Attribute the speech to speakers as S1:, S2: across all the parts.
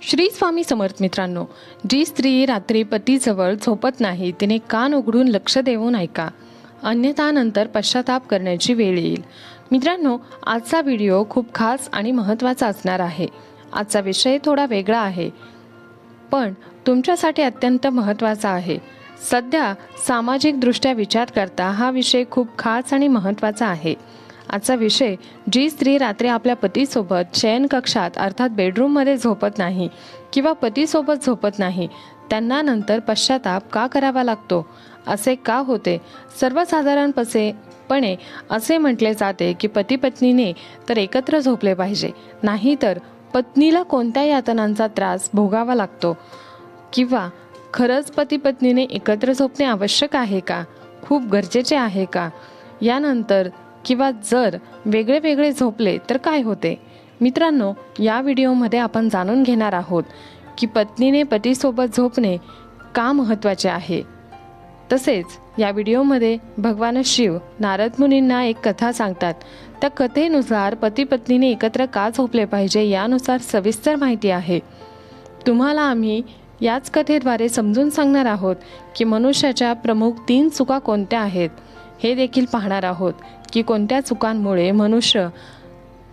S1: श्री स्वामी समर्थ मित्रांनो, जी स्त्री रात्री पतीजवळ झोपत नाही तिने कान उघडून लक्ष देऊन ऐका, अन्यथा नंतर पश्चाताप करण्याची वेळ येईल. मित्रांनो, आजचा व्हिडिओ खूप खास आणि महत्त्वाचा असणार आहे. आजचा विषय थोडा वेगळा आहे, पण तुमच्यासाठी अत्यंत महत्त्वाचा आहे. सध्या सामाजिकदृष्ट्या विचार करता हा विषय खूप खास आणि महत्त्वाचा आहे. आजचा विषय, जी स्त्री रात्री आपल्या पतीसोबत शयनकक्षात अर्थात बेडरूममध्ये झोपत नाही किंवा पतीसोबत झोपत नाही, त्यांना नंतर पश्चाताप का करावा लागतो, असे का होते. सर्वसाधारणपणे असे म्हटले जाते की पती पत्नीने तर एकत्र झोपले पाहिजे, नाहीतर पत्नीला कोणत्या यातनांचा त्रास भोगावा लागतो. किंवा खरंच पती पत्नीने एकत्र झोपणे आवश्यक आहे का, खूप गरजेचे आहे का, यानंतर किंवा जर वेगळे वेगळे झोपले तर काय होते. मित्रांनो, या व्हिडिओमध्ये आपण जाणून घेणार आहोत की पत्नीने पतीसोबत झोपणे का महत्त्वाचे आहे. तसेच या व्हिडिओमध्ये भगवान शिव नारद मुनींना एक कथा सांगतात. त्या कथेनुसार पती पत्नीने एकत्र का झोपले पाहिजे यानुसार सविस्तर माहिती आहे. तुम्हाला आम्ही याच कथेद्वारे समजून सांगणार आहोत की मनुष्याच्या प्रमुख 3 चुका कोणत्या आहेत हे देखील पाहणार आहोत की कोणत्या चुकांमुळे मनुष्य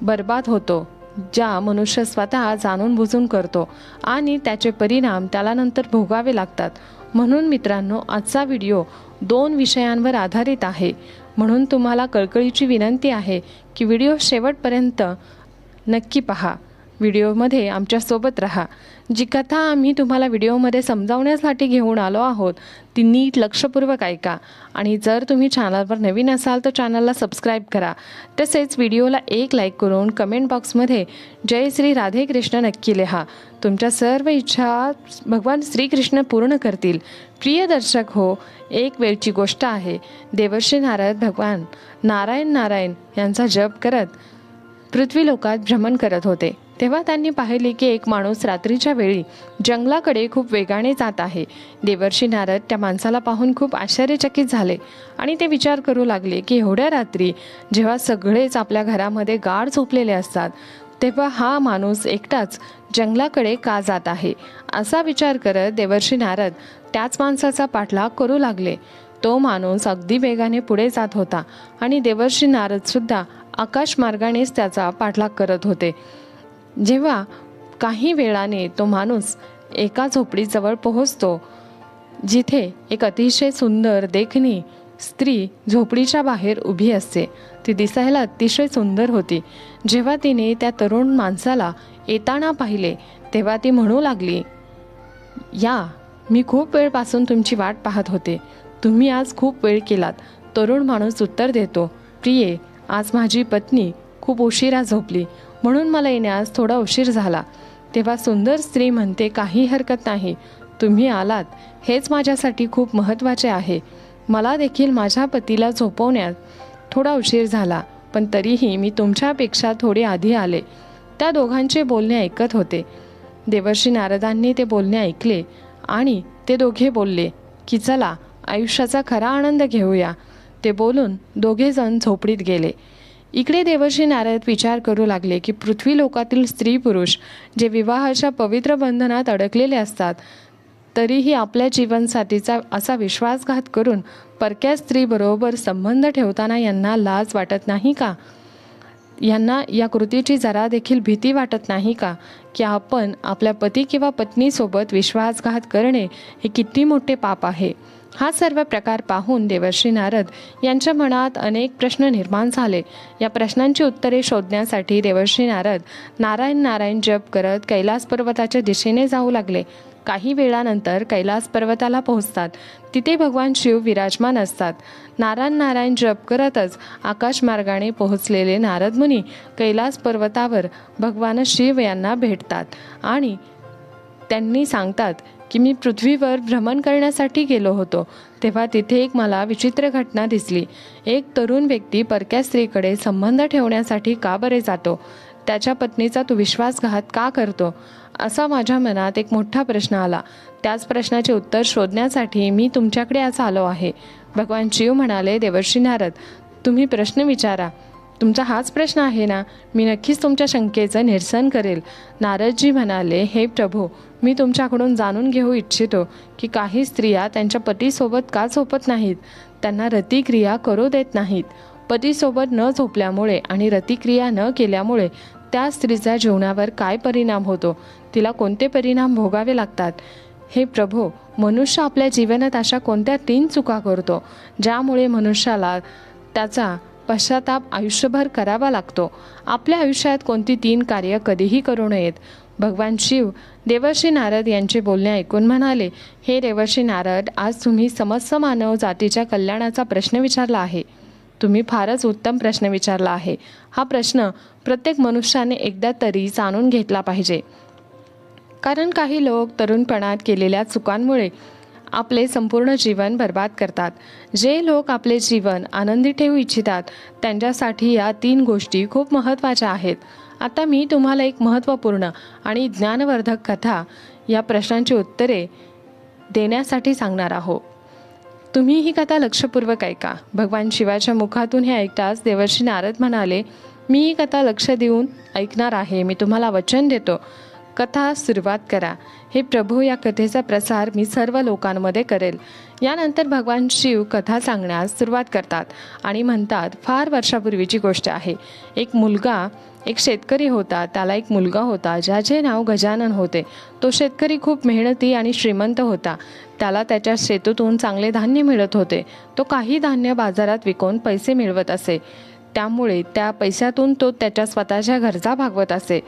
S1: बर्बाद होतो, ज्या मनुष्य स्वतः जाणून बुजून करतो आणि त्याचे परिणाम त्याला नंतर भोगावे लागतात. म्हणून मित्रांनो, आजचा व्हिडिओ 2 विषयांवर आधारित आहे. म्हणून तुम्हाला कळकळीची विनंती आहे की व्हिडिओ शेवटपर्यंत नक्की पहा. व्हिडिओमध्ये आमच्यासोबत राहा. जी कथा आम्ही तुम्हाला व्हिडिओमध्ये समजावण्यासाठी घेऊन आलो आहोत ती नीट लक्षपूर्वक ऐका. आणि जर तुम्ही चॅनलवर नवीन असाल तर चॅनलला सबस्क्राईब करा. तसेच व्हिडिओला एक लाईक करून कमेंट बॉक्समध्ये जय श्री राधे कृष्ण नक्की लिहा. तुमच्या सर्व इच्छा भगवान श्रीकृष्ण पूर्ण करतील. प्रिय दर्शक हो, एक वेळची गोष्ट आहे. देवर्षी नारद भगवान नारायण नारायण यांचा जप करत पृथ्वीलोकात भ्रमण करत होते. तेव्हा त्यांनी पाहिले की एक माणूस रात्रीच्या वेळी जंगलाकडे खूप वेगाने जात आहे. देवर्षी नारद त्या माणसाला पाहून खूप आश्चर्यचकित झाले आणि ते विचार करू लागले की एवढ्या रात्री जेव्हा सगळेच आपल्या घरामध्ये गाढ झोपलेले असतात, तेव्हा हा माणूस एकटाच जंगलाकडे का जात आहे. असा विचार करत देवर्षी नारद त्याच माणसाचा पाठलाग करू लागले. तो माणूस अगदी वेगाने पुढे जात होता आणि देवर्षी नारद सुद्धा आकाश मार्गानेच त्याचा पाठलाग करत होते. जेव्हा काही वेळाने तो माणूस एका झोपडीजवळ पोहोचतो, जिथे एक अतिशय सुंदर देखणी स्त्री झोपडीच्या बाहेर उभी असते. ती दिसायला अतिशय सुंदर होती. जेव्हा तिने त्या तरुण माणसाला येताना पाहिले तेव्हा ती म्हणू लागली, या, मी खूप वेळपासून तुमची वाट पाहत होते. तुम्ही आज खूप वेळ केलात. तरुण माणूस उत्तर देतो, प्रिये, आज माझी पत्नी खूप उशिरा झोपली म्हणून मला येण्यास थोडा उशीर झाला. तेव्हा सुंदर स्त्री म्हणते, काही हरकत नाही, तुम्ही आलात हेच माझ्यासाठी खूप महत्त्वाचे आहे. मला देखील माझ्या पतीला झोपवण्यात थोडा उशीर झाला, पण तरीही मी तुमच्यापेक्षा थोडे आधी आले. त्या दोघांचे बोलणे ऐकत होते. देवर्षी नारदांनी ते बोलणे ऐकले आणि ते दोघे बोलले की चला आयुष्याचा खरा आनंद घेऊया. ते बोलून दोघेजण झोपडीत गेले. इकडे देवर्षी नारद विचार करू लागले की पृथ्वी लोकातील स्त्री पुरुष जे विवाहाच्या पवित्र बंधनात अडकलेले असतात, तरीही आपल्या जीवनसाथीचा असा विश्वासघात करून परक्या स्त्रीबरोबर संबंध ठेवताना यांना लाज वाटत नाही का? यांना या कृतीची जरा देखील भीती वाटत नाही का की आपण आपल्या पती किंवा पत्नीसोबत विश्वासघात करणे हे किती मोठे पाप आहे. हा सर्व प्रकार पाहून देवर्षी नारद यांच्या मनात अनेक प्रश्न निर्माण झाले. या प्रश्नांची उत्तरे शोधण्यासाठी देवर्षी नारद नारायण नारायण जप करत कैलास पर्वताच्या दिशेने जाऊ लागले. काही वेळानंतर कैलास पर्वताला पोहोचतात. तिथे भगवान शिव विराजमान असतात. नारायण नारायण जप करतच आकाशमार्गाने पोहोचलेले नारद मुनी कैलास पर्वतावर भगवान शिव यांना भेटतात आणि त्यांनी सांगतात की मी पृथ्वीवर भ्रमण करण्यासाठी गेलो होतो, तेव्हा तिथे एक मला विचित्र घटना दिसली. एक तरुण व्यक्ती परक्या स्त्रीकडे संबंध ठेवण्यासाठी का बरे जातो, त्याच्या पत्नीचा तो विश्वासघात का करतो, असा माझ्या मनात एक मोठा प्रश्न आला. त्याच प्रश्नाचे उत्तर शोधण्यासाठी मी तुमच्याकडे आज आलो आहे. भगवान शिव म्हणाले, देवर्षी नारद, तुम्ही प्रश्न विचारा. तुमचा हाच प्रश्न आहे ना? मी नक्कीच तुमच्या शंकेचं निरसन करेल. नारदजी म्हणाले, हे प्रभू, मी तुमच्याकडून जाणून घेऊ इच्छितो की काही स्त्रिया त्यांच्या पतीसोबत का झोपत नाहीत, त्यांना रतिक्रिया करू देत नाहीत. पतीसोबत न झोपल्यामुळे आणि रतिक्रिया न केल्यामुळे त्या स्त्रीच्या जीवनावर काय परिणाम होतो, तिला कोणते परिणाम भोगावे लागतात. हे प्रभू, मनुष्य आपल्या जीवनात अशा कोणत्या 3 चुका करतो ज्यामुळे मनुष्याला त्याचा पश्चाताप आयुष्यभर करावा लागतो. आपल्या आयुष्यात कोणती 3 कार्य कधीही करू नयेत. भगवान शिव देवर्षी नारद यांचे बोलणे ऐकून म्हणाले, हे देवर्षी नारद, आज तुम्ही समस्त मानव जातीच्या कल्याणाचा प्रश्न विचारला आहे. तुम्ही फारच उत्तम प्रश्न विचारला आहे. हा प्रश्न प्रत्येक मनुष्याने एकदा तरी जाणून घेतला पाहिजे. कारण काही लोक तरुणपणात केलेल्या चुकांमुळे आपले संपूर्ण जीवन बर्बाद करतात. जे लोक आपले जीवन आनंदी ठेवू इच्छितात त्यांच्यासाठी या 3 गोष्टी खूप महत्त्वाच्या आहेत. आता मी तुम्हाला एक महत्त्वपूर्ण आणि ज्ञानवर्धक कथा या प्रश्नांची उत्तरे देण्यासाठी सांगणार आहोत. तुम्ही ही कथा लक्षपूर्वक ऐका. भगवान शिवाच्या मुखातून हे ऐकताच देवर्षी नारद म्हणाले, मी ही कथा लक्ष देऊन ऐकणार आहे. मी तुम्हाला वचन देतो. कथा सुरुवात करा. हे प्रभू, या कथेचा प्रसार मी सर्व लोकांमध्ये करेल. यानंतर भगवान शिव कथा सांगण्यास सुरुवात करतात आणि म्हणतात, फार वर्षापूर्वीची गोष्ट आहे. एक शेतकरी होता. त्याला एक मुलगा होता ज्याचे नाव गजानन होते. तो शेतकरी खूप मेहनती आणि श्रीमंत होता. त्याला त्याच्या शेतातून चांगले धान्य मिळत होते. तो काही धान्य बाजारात विकून पैसे मिळवत असे. त्यामुळे त्या पैशातून तो त्याच्या स्वतःच्या गरजा भागवत असे.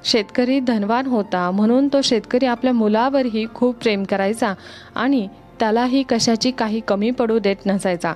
S1: शेतकरी धनवान होता म्हणून तो शेतकरी आपल्या मुलावरही खूप प्रेम करायचा आणि त्यालाही कशाची काही कमी पडू देत नसायचा.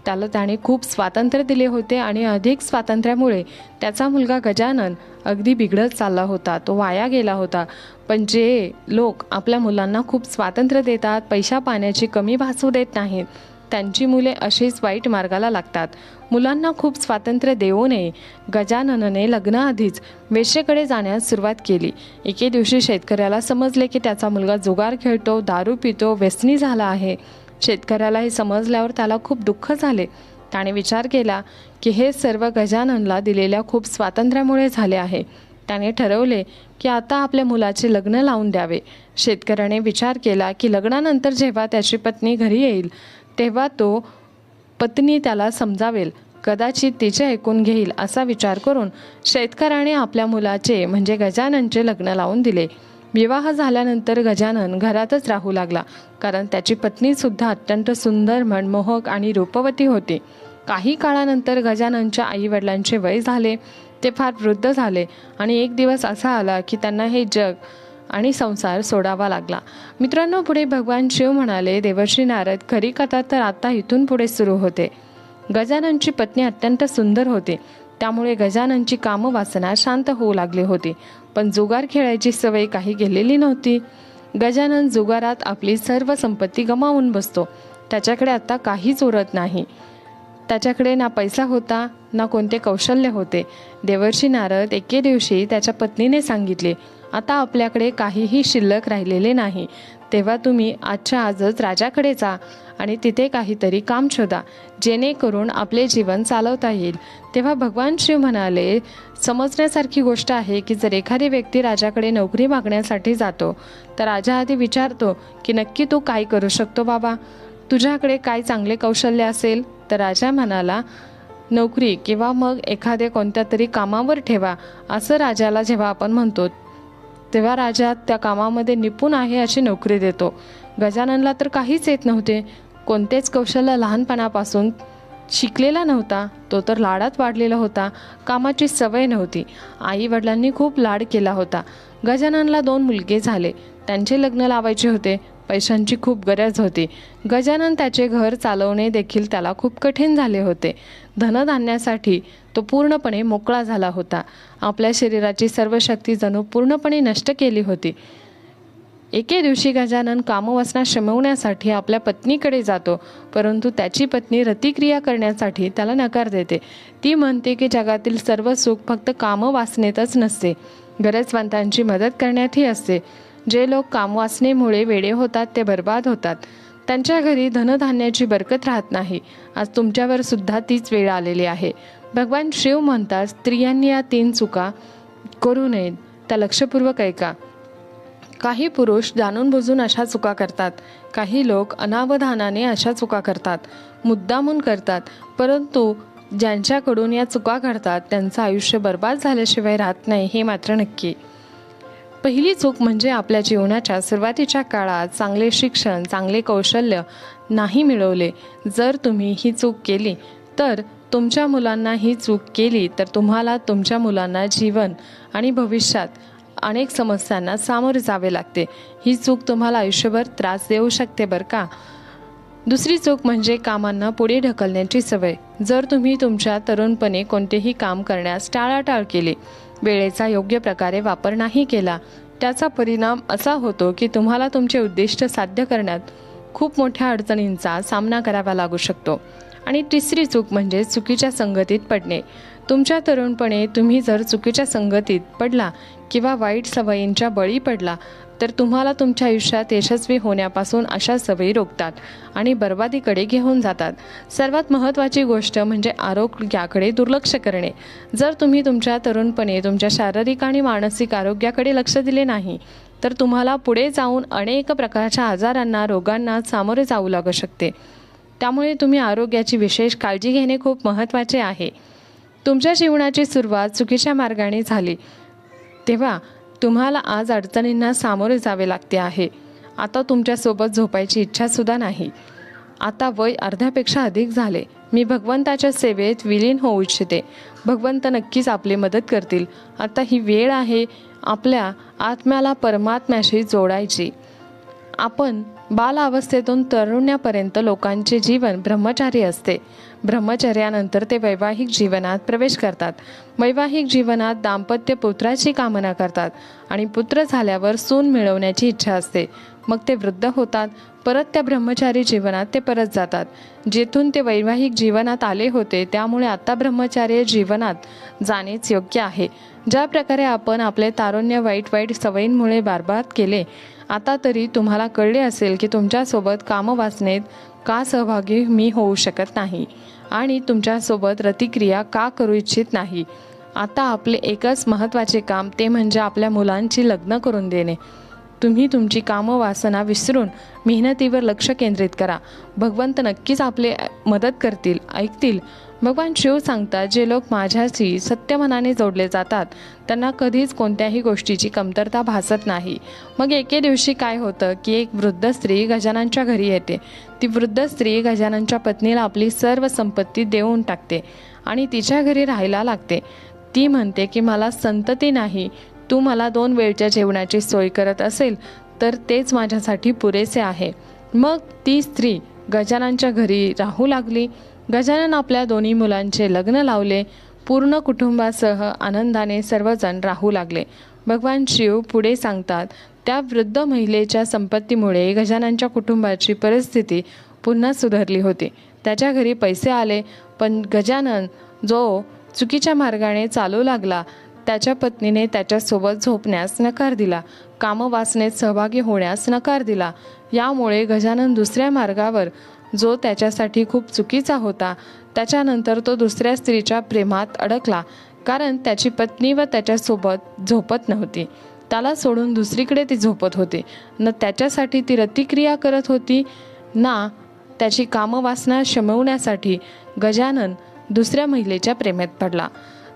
S1: त्याने खूप स्वातंत्र्य दिले होते आणि अधिक स्वातंत्र्यामुळे त्याचा मुलगा गजानन अगदी बिघडत चालला होता. तो वाया गेला होता. पण जे लोक आपल्या मुलांना खूप स्वातंत्र्य देतात, पैसा पाण्याची कमी भासू देत नाहीत, त्यांची मुले अशीच वाईट मार्गाला लागतात. मुलांना खूप स्वातंत्र्य देऊ नये. गजाननने लग्नाआधीच वेश्येकडे जाण्यास सुरुवात केली. एके दिवशी शेतकऱ्याला समजले की त्याचा मुलगा जुगार खेळतो, दारू पितो, व्यसनी झाला आहे. शेतकऱ्याला हे समजल्यावर त्याला खूप दुःख झाले. त्याने विचार केला की हे सर्व गजाननला दिलेल्या खूप स्वातंत्र्यामुळे झाले आहे. त्याने ठरवले की आता आपल्या मुलाचे लग्न लावून द्यावे. शेतकऱ्याने विचार केला की लग्नानंतर जेव्हा त्याची पत्नी घरी येईल तेव्हा तो पत्नी त्याला समजावेल, कदाचित तिचे ऐकून घेईल असा विचार करून शेतकऱ्याने आपल्या मुलाचे म्हणजे गजाननचे लग्न लावून दिले. विवाह झाल्यानंतर गजानन घरातच राहू लागला, कारण त्याची पत्नीसुद्धा अत्यंत सुंदर, मनमोहक आणि रूपवती होती. काही काळानंतर गजाननच्या आईवडिलांचे वय झाले. ते फार वृद्ध झाले आणि एक दिवस असा आला की त्यांना हे जग आणि संसार सोडावा लागला. मित्रांनो, पुढे भगवान शिव म्हणाले, देवर्षी नारद, खरी कथा तर आता इथून पुढे सुरू होते. गजाननची पत्नी अत्यंत सुंदर होती. त्यामुळे गजाननची कामवासना शांत होऊ लागली होती. पण जुगार खेळायची सवय काही गेलेली नव्हती. गजानन जुगारात आपली सर्व संपत्ती गमावून बसतो. त्याच्याकडे आता काहीच उरत नाही. त्याच्याकडे ना पैसा होता ना कोणते कौशल्य होते. देवर्षी नारद एके दिवशी त्याच्या पत्नीने सांगितले, आता आपल्याकडे काहीही शिल्लक राहिलेले नाही. तेव्हा तुम्ही आजच्या आजच राजाकडे जा आणि तिथे काहीतरी काम शोधा, जेणेकरून आपले जीवन चालवता येईल. तेव्हा भगवान शिव म्हणाले, समजण्यासारखी गोष्ट आहे की जर एखादी व्यक्ती राजाकडे नोकरी मागण्यासाठी जातो तर राजा आधी विचारतो की नक्की तू काय करू शकतो बाबा, तुझ्याकडे काय चांगले कौशल्य असेल. तर राजा म्हणाला, नोकरी किंवा मग एखाद्या कोणत्या तरी कामावर ठेवा. असं राजाला जेव्हा आपण म्हणतो तेव्हा राजा त्या कामामध्ये निपुण आहे अशी नोकरी देतो. गजाननला तर काहीच येत नव्हते. कोणतेच कौशल्य लहानपणापासून शिकलेला नव्हता. तो तर लाडात वाढलेला होता. कामाची सवय नव्हती. आई वडिलांनी खूप लाड केला होता. गजाननला 2 मुलगे झाले. त्यांचे लग्न लावायचे होते. पैशांची खूप गरज होती. गजानन त्याचे घर चालवणे देखील त्याला खूप कठीण झाले होते. धनधान्यासाठी तो पूर्णपणे मोकळा झाला होता. आपल्या शरीराची सर्व शक्ती जणू पूर्णपणे नष्ट केली होती. एके दिवशी गजानन कामवासना शमवण्यासाठी आपल्या पत्नीकडे जातो, परंतु त्याची पत्नी रतिक्रिया करण्यासाठी त्याला नकार देते. ती म्हणते की जगातील सर्व सुख फक्त कामवासनेतच नसते, गरजवंतांची मदत करण्यातही असते. जे लोक कामवासनेमुळे वेडे होतात ते बर्बाद होतात. त्यांच्या घरी धनधान्याची बरकत राहत नाही. आज तुमच्यावर सुद्धा तीच वेळ आलेली आहे. भगवान शिव म्हणतात, स्त्रियांनी या 3 चुका करू नयेत. त्या लक्षपूर्वक ऐका. काही पुरुष जाणून बुजून अशा चुका करतात. काही लोक अनावधानाने अशा चुका करतात, मुद्दामून करतात. परंतु ज्यांच्याकडून या चुका घडतात त्यांचं आयुष्य बर्बाद झाल्याशिवाय राहत नाही, हे मात्र नक्की. पहिली चूक म्हणजे आपल्या जीवनाच्या सुरुवातीच्या काळात चांगले शिक्षण, चांगले कौशल्य नाही मिळवले. जर तुम्ही ही चूक केली तर तुमच्या मुलांना ही चूक केली तर तुम्हाला तुमच्या मुलांना जीवन आणि भविष्यात अनेक समस्यांना सामोरे जावे लागते. ही चूक तुम्हाला आयुष्यभर त्रास देऊ शकते बरं का. दुसरी चूक म्हणजे कामांना पुढे ढकलण्याची सवय. जर तुम्ही तुमच्या तरुणपणी कोणतेही काम करण्यास टाळाटाळ केली, वेळेचा योग्य प्रकारे वापर नाही केला, त्याचा परिणाम असा होतो की तुम्हाला तुमचे उद्दिष्ट साध्य करण्यात खूप मोठ्या अडचणींचा सामना करावा लागू शकतो. आणि तिसरी चूक म्हणजे चुकीच्या संगतीत पडणे. तुमच्या तरुणपणे तुम्ही जर चुकीच्या संगतीत पडला किंवा वाईट सवयींच्या बळी पडला तर तुम्हाला तुमच्या आयुष्यात यशस्वी होण्यापासून अशा सवयी रोखतात आणि बर्बादीकडे घेऊन जातात. सर्वात महत्त्वाची गोष्ट म्हणजे आरोग्याकडे दुर्लक्ष करणे. जर तुम्ही तुमच्या तरुणपणे तुमच्या शारीरिक आणि मानसिक आरोग्याकडे लक्ष दिले नाही तर तुम्हाला पुढे जाऊन अनेक प्रकारच्या आजारांना, रोगांना सामोरे जाऊ लागू शकते. त्यामुळे तुम्ही आरोग्याची विशेष काळजी घेणे खूप महत्त्वाचे आहे. तुमच्या जीवनाची सुरुवात चुकीच्या मार्गाने झाली तेव्हा तुम्हाला आज अडचणींना सामोरे जावे लागते आहे. आता तुमच्यासोबत झोपायची इच्छासुद्धा नाही. आता वय अर्ध्यापेक्षा अधिक झाले. मी भगवंताच्या सेवेत विलीन होऊ इच्छिते. भगवंत नक्कीच आपली मदत करतील. आता ही वेळ आहे आपल्या आत्म्याला परमात्म्याशी जोडायची. आपण बालावस्थेतून तरुण्यापर्यंत लोकांचे जीवन ब्रह्मचारी असते. ब्रह्मचर्यानंतर ते वैवाहिक जीवनात प्रवेश करतात. वैवाहिक जीवनात दाम्पत्य पुत्राची कामना करतात आणि पुत्र झाल्यावर सून मिळवण्याची इच्छा असते. मग ते वृद्ध होतात. परत त्या ब्रह्मचारी जीवनात ते परत जातात, जेथून ते वैवाहिक जीवनात आले होते. त्यामुळे आता ब्रह्मचार्य जीवनात जाणेच योग्य आहे. ज्या प्रकारे आपण आपले तारुण्य वाईट सवयींमुळे बरबाद केले, आता तरी तुम्हाला कळले असेल की तुमच्यासोबत कामवासनेत का सहभागी मी होऊ शकत नाही आणि तुमच्यासोबत रतिक्रिया का करू इच्छित नाही. आता आपले एकच महत्त्वाचे काम ते म्हणजे आपल्या मुलांची लग्न करून देणे. तुम्ही तुमची कामवासना विसरून मेहनतीवर लक्ष केंद्रित करा. भगवंत नक्कीच आपले मदत करतील, ऐकतील. भगवान शिव सांगतात, जे लोक माझ्याशी सत्यमनाने जोडले जातात त्यांना कधीच कोणत्याही गोष्टीची कमतरता भासत नाही. मग एके दिवशी काय होतं की एक वृद्ध स्त्री गजाननच्या घरी येते. ती वृद्ध स्त्री गजाननच्या पत्नीला आपली सर्व संपत्ती देऊन टाकते आणि तिच्या घरी राहायला लागते. ती म्हणते की मला संतती नाही, तू मला 2 वेळच्या जेवणाची सोय करत असेल तर तेच माझ्यासाठी पुरेसे आहे. मग ती स्त्री गजाननच्या घरी राहू लागली. गजानन आपल्या 2 मुलांचे लग्न लावले. पूर्ण कुटुंबासह आनंदाने सर्वजण राहू लागले. भगवान शिव पुढे सांगतात, त्या वृद्ध महिलेच्या संपत्तीमुळे गजाननच्या कुटुंबाची परिस्थिती पुन्हा सुधारली होती. त्याच्या घरी पैसे आले, पण गजानन जो चुकीच्या मार्गाने चालू लागला, त्याच्या पत्नीने त्याच्यासोबत झोपण्यास नकार दिला, कामवासनेत सहभागी होण्यास नकार दिला. यामुळे गजानन दुसऱ्या मार्गावर, जो त्याच्यासाठी खूप चुकीचा होता, त्याच्यानंतर तो दुसऱ्या स्त्रीच्या प्रेमात अडकला. कारण त्याची पत्नी व त्याच्यासोबत झोपत नव्हती. त्याला सोडून दुसरीकडे ती झोपत होती. न त्याच्यासाठी ती रतिक्रिया करत होती, ना त्याची कामवासना शमवण्यासाठी गजानन दुसऱ्या महिलेच्या प्रेमात पडला.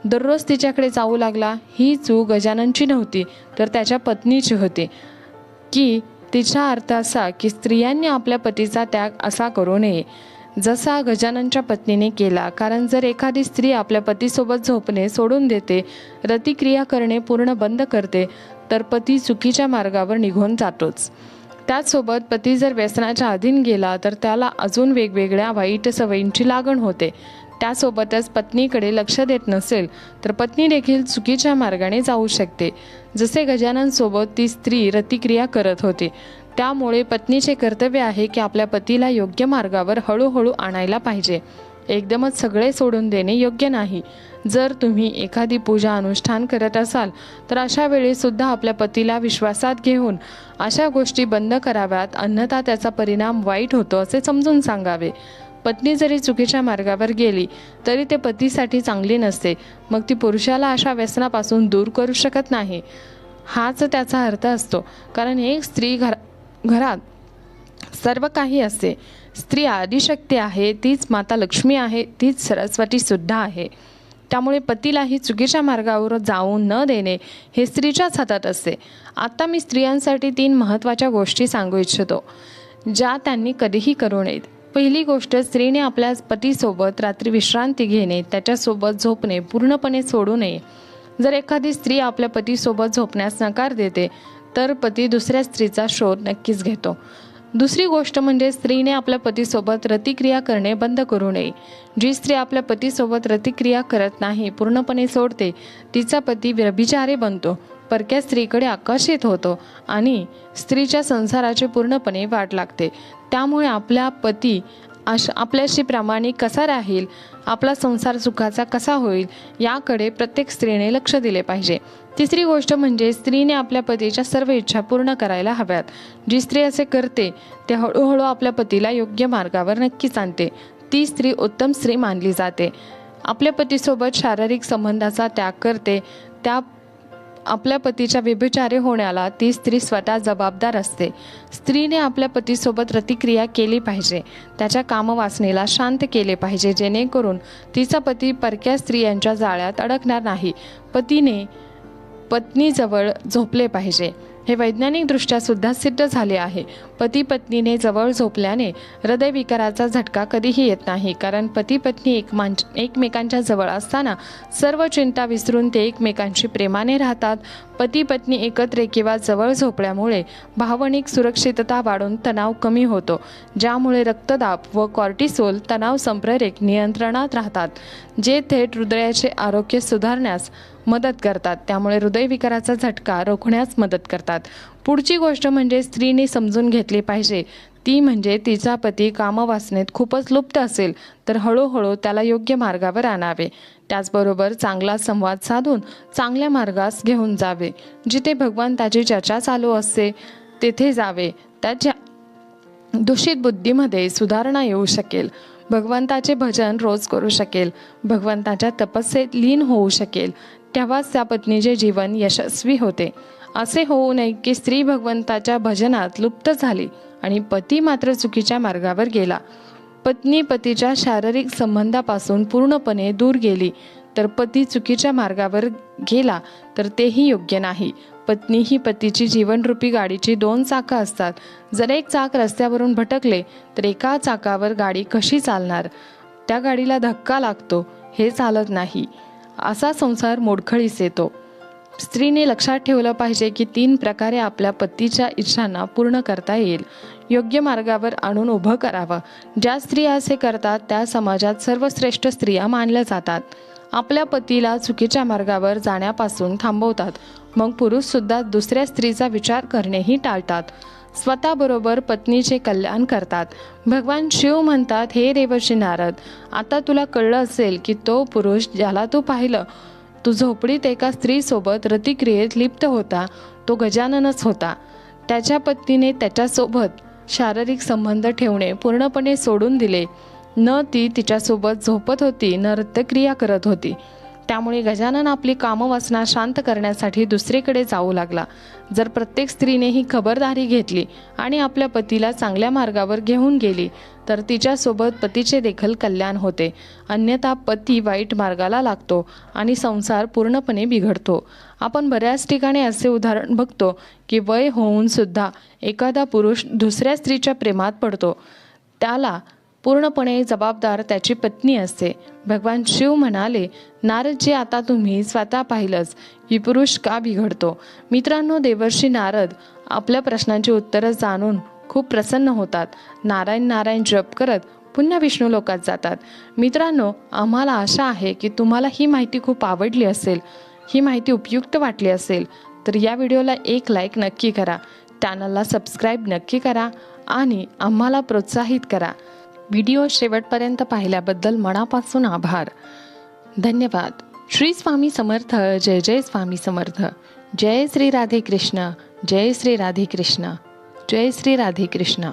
S1: दररोज तिच्याकडे जाऊ लागला. ही चूक गजाननची नव्हती तर त्याच्या पत्नीची होती. की तिचा अर्थ असा की स्त्रियांनी आपल्या पतीचा त्याग असा करू नये जसा गजाननच्या पत्नीने केला. कारण जर एखादी स्त्री आपल्या पतीसोबत झोपणे सोडून देते, रतिक्रिया करणे पूर्ण बंद करते, तर पती चुकीच्या मार्गावर निघून जातोच. त्याचसोबत पती जर व्यसनाच्या अधीन गेला तर त्याला अजून वेगवेगळ्या वाईट सवयींची लागण होते. त्यासोबतच पत्नीकडे लक्ष देत नसेल तर पत्नी देखील चुकीच्या मार्गाने जाऊ शकते. जसे गजाननसोबत ती स्त्री रतिक्रिया करत होती. त्यामुळे पत्नीचे कर्तव्य आहे की आपल्या पतीला योग्य मार्गावर हळूहळू आणायला पाहिजे. एकदमच सगळे सोडून देणे योग्य नाही. जर तुम्ही एखादी पूजा अनुष्ठान करत असाल तर अशा वेळी सुद्धा आपल्या पतीला विश्वासात घेऊन अशा गोष्टी बंद कराव्यात, अन्यथा त्याचा परिणाम वाईट होतो असे समजून सांगावे. पत्नी जरी चुकीच्या मार्गावर गेली तरी ते पतीसाठी चांगली नसते, मग ती पुरुषाला अशा व्यसनापासून दूर करू शकत नाही, हाच त्याचा अर्थ असतो. कारण एक स्त्री घरात सर्व काही असते. स्त्री आदिशक्ती आहे, तीच माता लक्ष्मी आहे, तीच सरस्वती सुद्धा आहे. त्यामुळे पतीलाही चुकीच्या मार्गावर जाऊ न देणे हे स्त्रीच्याच हातात असते. आता मी स्त्रियांसाठी 3 महत्त्वाच्या गोष्टी सांगू इच्छितो, ज्या त्यांनी कधीही करू नयेत. पहिली गोष्ट, स्त्रीने आपल्या पतीसोबत रात्री विश्रांती घेणे, त्याच्यासोबत झोपणे पूर्णपणे सोडू नये. जर एखादी स्त्री आपल्या पतीसोबत झोपण्यास नकार देते तर पती दुसऱ्या स्त्रीचा शोध नक्कीच घेतो. दुसरी गोष्ट म्हणजे स्त्रीने आपल्या पतीसोबत रतिक्रिया करणे बंद करू नये. जी स्त्री आपल्या पतीसोबत रतिक्रिया करत नाही, पूर्णपणे सोडते, तिचा पती व्यभिचारी बनतो, परक्या स्त्रीकडे आकर्षित होतो आणि स्त्रीच्या संसाराची पूर्णपणे वाट लागते. त्यामुळे आपला पती आपल्याशी प्रामाणिक कसा राहील, आपला संसार सुखाचा कसा होईल, याकडे प्रत्येक स्त्रीने लक्ष दिले पाहिजे. तिसरी गोष्ट म्हणजे स्त्रीने आपल्या पतीच्या सर्व इच्छा पूर्ण करायला हव्यात. जी स्त्री असे करते ते हळूहळू आपल्या पतीला योग्य मार्गावर नक्कीच आणते. ती स्त्री उत्तम स्त्री मानली जाते. आपल्या पतीसोबत शारीरिक संबंधाचा त्याग करते, आपल्या पतीच्या व्यभिचारी होण्याला ती स्त्री स्वतः जबाबदार असते. स्त्रीने आपल्या पतीसोबत रतिक्रिया केली पाहिजे, त्याच्या कामवासनेला शांत केले पाहिजे, जेणेकरून तिचा पती परक्या स्त्रियांच्या जाळ्यात अडकणार नाही. पतीने पत्नीजवळ झोपले पाहिजे. हे वैज्ञानिकदृष्ट्या सुद्धा सिद्ध झाले आहे. पती पत्नीने जवळ झोपल्याने हृदयविकाराचा झटका कधीही येत नाही. कारण पती पत्नी एकमेकांच्या जवळ असताना सर्व चिंता विसरून ते एकमेकांशी प्रेमाने राहतात. पती पत्नी एकत्र किंवा जवळ झोपल्यामुळे भावनिक सुरक्षितता वाढून तणाव कमी होतो, ज्यामुळे रक्तदाब व कॉर्टिसोल तणाव संप्रेरक नियंत्रणात राहतात, जे थेट हृदयाचे आरोग्य सुधारण्यास मदत करतात. त्यामुळे हृदयविकाराचा झटका रोखण्यास मदत करतात. पुढची गोष्ट म्हणजे स्त्रीने समजून घेतली पाहिजे, ती म्हणजे तिचा पती कामवासनेत खूपच लुप्त असेल तर हळूहळू त्याला योग्य मार्गावर आणावे. त्याचबरोबर चांगला संवाद साधून चांगल्या मार्गास घेऊन जावे. जिथे भगवंताची चर्चा चालू असते तेथे जावे. त्याच्या दूषित बुद्धीमध्ये सुधारणा येऊ शकेल. भगवंताचे भजन रोज करू शकेल. भगवंताच्या तपस्येत लीन होऊ शकेल. तेव्हाच त्या पत्नीचे जीवन यशस्वी होते. असे होऊ नये की स्त्री भगवंताच्या भजनात लुप्त झाली आणि पती मात्र चुकीच्या मार्गावर गेला. पत्नी पतीच्या शारीरिक संबंधापासून पूर्णपणे दूर गेली तर पती चुकीच्या मार्गावर गेला तर तेही योग्य नाही. पत्नी ही पतीची जीवनरूपी गाडीची 2 चाकं असतात. जर एक चाक रस्त्यावरून भटकले तर एका चाकावर गाडी कशी चालणार? त्या गाडीला धक्का लागतो, हे चालत नाही. असा संसार मोडखळीस येतो. स्त्रीने लक्षात ठेवलं पाहिजे की 3 प्रकारे आपल्या पतीच्या इच्छांना पूर्ण करता येईल. योग्य मार्गावर आणून उभं करावं. ज्या स्त्रिया असे करतात त्या समाजात सर्वश्रेष्ठ स्त्रिया मानल्या जातात. आपल्या पतीला चुकीच्या मार्गावर जाण्यापासून थांबवतात. मग पुरुषसुद्धा दुसऱ्या स्त्रीचा विचार करणेही टाळतात. स्वतःबरोबर पत्नीचे कल्याण करतात. भगवान शिव म्हणतात, हे देवर्षी नारद, आता तुला कळलं असेल की तो पुरुष ज्याला तू पाहिलं, तू झोपडीत एका स्त्रीसोबत रतिक्रियेत लिप्त होता, तो गजाननच होता. त्याच्या पत्नीने त्याच्यासोबत शारीरिक संबंध ठेवणे पूर्णपणे सोडून दिले. न ती तिच्यासोबत झोपत होती, न रतिक्रिया करत होती. त्यामुळे गजानन आपली कामवासना शांत करण्यासाठी दुसरीकडे जाऊ लागला. जर प्रत्येक स्त्रीने ही खबरदारी घेतली आणि आपल्या पतीला चांगल्या मार्गावर घेऊन गेली तर तिच्यासोबत पतीचे देखील कल्याण होते. अन्यथा पती वाईट मार्गाला लागतो आणि संसार पूर्णपणे बिघडतो. आपण बऱ्याच ठिकाणी असे उदाहरण बघतो की वय होऊन सुद्धा एखादा पुरुष दुसऱ्या स्त्रीच्या प्रेमात पडतो. त्याला पूर्णपणे जबाबदार त्याची पत्नी असते. भगवान शिव म्हणाले, नारदजी, आता तुम्ही स्वतः पाहिलंच की पुरुष का बिघडतो. मित्रांनो, देवर्षी नारद आपल्या प्रश्नांची उत्तरं जाणून खूप प्रसन्न होतात. नारायण नारायण जप करत पुन्हा विष्णू लोकात जातात. मित्रांनो, आम्हाला आशा आहे की तुम्हाला ही माहिती खूप आवडली असेल, ही माहिती उपयुक्त वाटली असेल. तर या व्हिडिओला एक लाईक नक्की करा, चॅनलला सबस्क्राईब नक्की करा आणि आम्हाला प्रोत्साहित करा. व्हिडिओ शेवटपर्यंत पाहिल्याबद्दल मनापासून आभार. धन्यवाद. श्री स्वामी समर्थ. जय जय स्वामी समर्थ. जय श्री राधे कृष्ण. जय श्री राधे कृष्ण. जय श्री राधे कृष्ण.